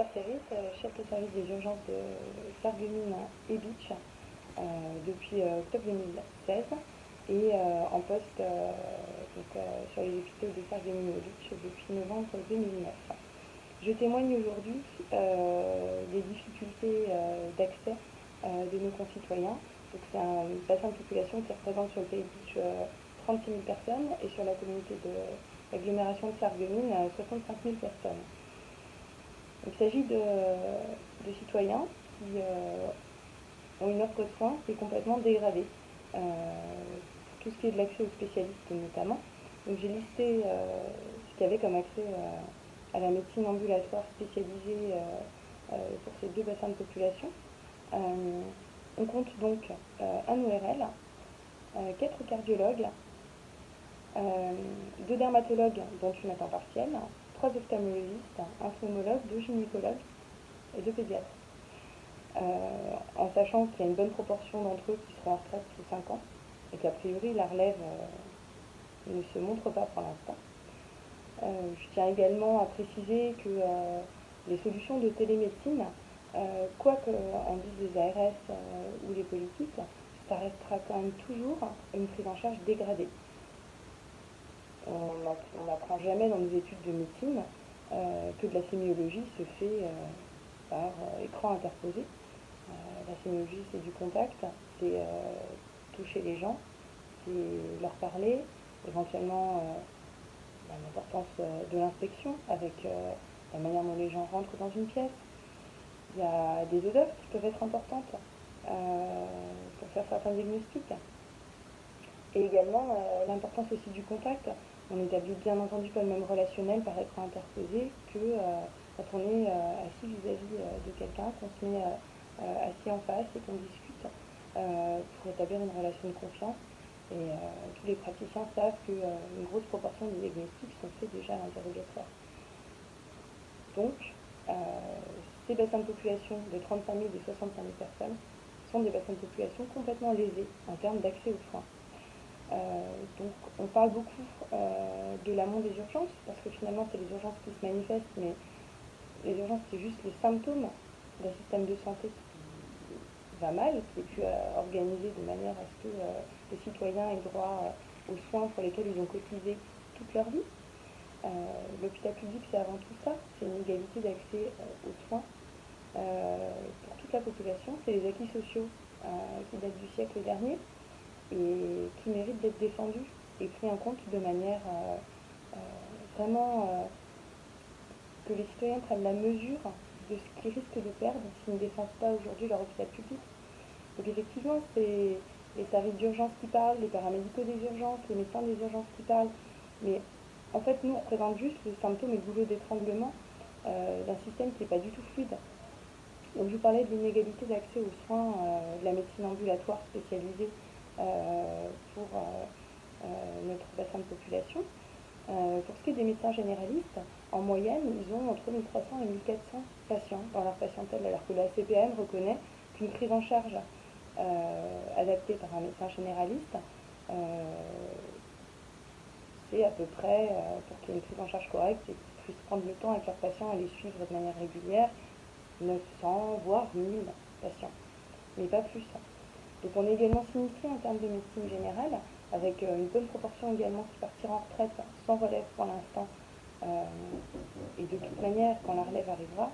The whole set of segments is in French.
Dr Territ, chef de service des urgences de Sarreguemines et Bitche depuis octobre 2016 et en poste sur les hôpitaux de Sarreguemines et Bitche depuis novembre 2009. Je témoigne aujourd'hui des difficultés d'accès de nos concitoyens. Donc c'est un bassin de population qui représente sur le pays de Bitche 36 000 personnes et sur la communauté de l'agglomération de Sarreguemines 65 000 personnes. Il s'agit de citoyens qui ont une offre de soins qui est complètement dégradée, pour tout ce qui est de l'accès aux spécialistes notamment. Donc j'ai listé ce qu'il y avait comme accès à la médecine ambulatoire spécialisée pour ces deux bassins de population. On compte donc un ORL, 4 cardiologues, 2 dermatologues dont une à temps partiel, 3 ophtalmologistes, un pneumologue, 2 gynécologues et 2 pédiatres. En sachant qu'il y a une bonne proportion d'entre eux qui seront en retraite sous 5 ans et qu'a priori la relève ne se montre pas pour l'instant. Je tiens également à préciser que les solutions de télémédecine, quoi qu'en disent les ARS ou les politiques, ça restera quand même toujours une prise en charge dégradée. On n'apprend jamais dans nos études de médecine que de la sémiologie se fait par écran interposé. La sémiologie, c'est du contact, c'est toucher les gens, c'est leur parler, éventuellement l'importance de l'inspection avec la manière dont les gens rentrent dans une pièce. Il y a des odeurs qui peuvent être importantes pour faire certains diagnostics. Et également l'importance aussi du contact. On établit bien entendu pas le même relationnel par écran interposé que quand on est assis vis-à-vis de quelqu'un, qu'on se met assis en face et qu'on discute pour établir une relation de confiance. Et tous les praticiens savent qu'une grosse proportion des diagnostics sont faits déjà à l'interrogatoire. Donc, ces bassins de population de 35 000 et 65 000 personnes sont des bassins de population complètement lésés en termes d'accès aux soins. Donc on parle beaucoup de l'amont des urgences, parce que finalement c'est les urgences qui se manifestent, mais les urgences c'est juste les symptômes d'un système de santé qui va mal, qui est plus organisé de manière à ce que les citoyens aient droit aux soins pour lesquels ils ont cotisé toute leur vie. L'hôpital public c'est avant tout ça, c'est une égalité d'accès aux soins pour toute la population, c'est les acquis sociaux qui datent du siècle dernier et qui méritent d'être défendus et pris en compte de manière vraiment que les citoyens prennent la mesure de ce qu'ils risquent de perdre s'ils ne défendent pas aujourd'hui leur hôpital public. Donc effectivement, c'est les services d'urgence qui parlent, les paramédicaux des urgences, les médecins des urgences qui parlent, mais en fait nous on représente juste le symptôme et le goulot d'étranglement d'un système qui n'est pas du tout fluide. Donc je vous parlais de l'inégalité d'accès aux soins de la médecine ambulatoire spécialisée pour notre bassin de population. Pour ce qui est des médecins généralistes, en moyenne, ils ont entre 1300 et 1400 patients dans leur patientèle, alors que la CPAM reconnaît qu'une prise en charge adaptée par un médecin généraliste, c'est à peu près, pour qu'il y ait une prise en charge correcte et qu'ils puissent prendre le temps avec leurs patients et les suivre de manière régulière, 900 voire 1000 patients, mais pas plus. Donc on est également sinistré en termes de médecine générale, avec une bonne proportion également qui partira en retraite sans relève pour l'instant. Et de toute manière, quand la relève arrivera,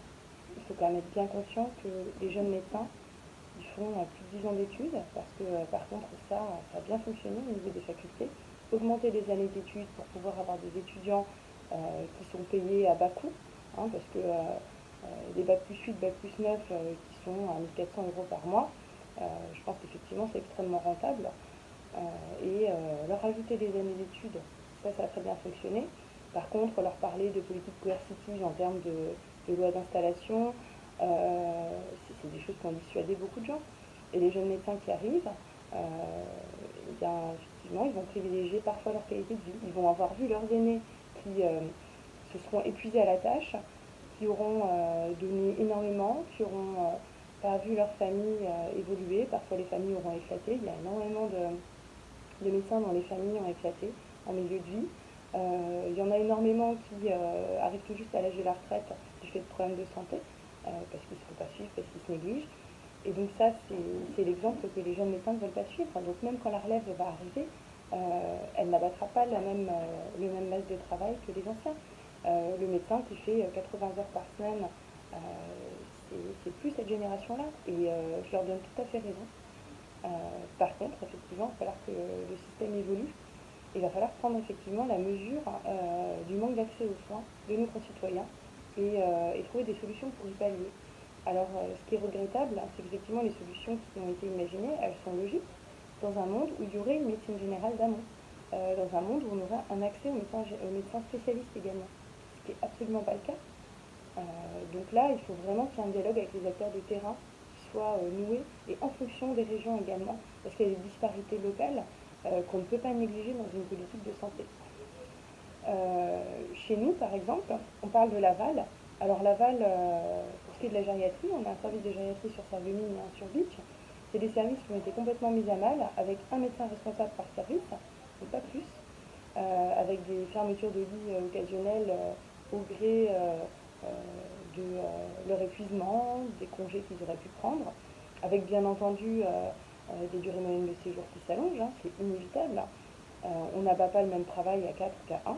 il faut quand même être bien conscient que les jeunes médecins, ils font plus de 10 ans d'études, parce que par contre ça a bien fonctionné au niveau des facultés. Augmenter les années d'études pour pouvoir avoir des étudiants qui sont payés à bas coût, hein, parce que des bac plus 8, bac plus 9 qui sont à 1400 € par mois, je pense qu'effectivement c'est extrêmement rentable. Et leur ajouter des années d'études, ça a très bien fonctionné. Par contre, leur parler de politique coercitive en termes de loi d'installation, c'est des choses qui ont dissuadé beaucoup de gens. Et les jeunes médecins qui arrivent, eh bien, effectivement, ils vont privilégier parfois leur qualité de vie. Ils vont avoir vu leurs aînés qui se seront épuisés à la tâche, qui auront donné énormément, qui auront pas vu leur famille évoluer. Parfois, les familles auront éclaté. Il y a énormément de médecins dont les familles ont éclaté en milieu de vie. Il y en a énormément qui arrivent tout juste à l'âge de la retraite du fait de problèmes de santé. parce qu'ils ne se font pas suivre, parce qu'ils se négligent. Et donc ça, c'est l'exemple que les jeunes médecins ne veulent pas suivre. Donc même quand la relève va arriver, elle n'abattra pas le même masse de travail que les anciens. Le médecin qui fait 80 heures par semaine, euh, c'est plus cette génération-là. Et je leur donne tout à fait raison. Par contre, effectivement, il va falloir que le système évolue. Il va falloir prendre effectivement la mesure du manque d'accès aux soins de nos concitoyens et trouver des solutions pour y pallier. Alors, ce qui est regrettable, c'est qu'effectivement, les solutions qui ont été imaginées, elles sont logiques dans un monde où il y aurait une médecine générale d'amont, dans un monde où on aurait un accès aux médecins spécialistes également, ce qui n'est absolument pas le cas. Euh, donc là, il faut vraiment qu'il y ait un dialogue avec les acteurs de terrain qui soit noué, et en fonction des régions également, parce qu'il y a des disparités locales qu'on ne peut pas négliger dans une politique de santé. Chez nous, par exemple, on parle de Laval. Alors Laval, pour ce qui est de la gériatrie, on a un service de gériatrie sur Sarreguemines et un sur Beach. C'est des services qui ont été complètement mis à mal, avec un médecin responsable par service, et pas plus, avec des fermetures de lits occasionnelles au gré euh, de leur épuisement, des congés qu'ils auraient pu prendre, avec bien entendu des durées moyennes de séjour qui s'allongent, hein, c'est inévitable. On n'abat pas le même travail à 4 qu'à 1.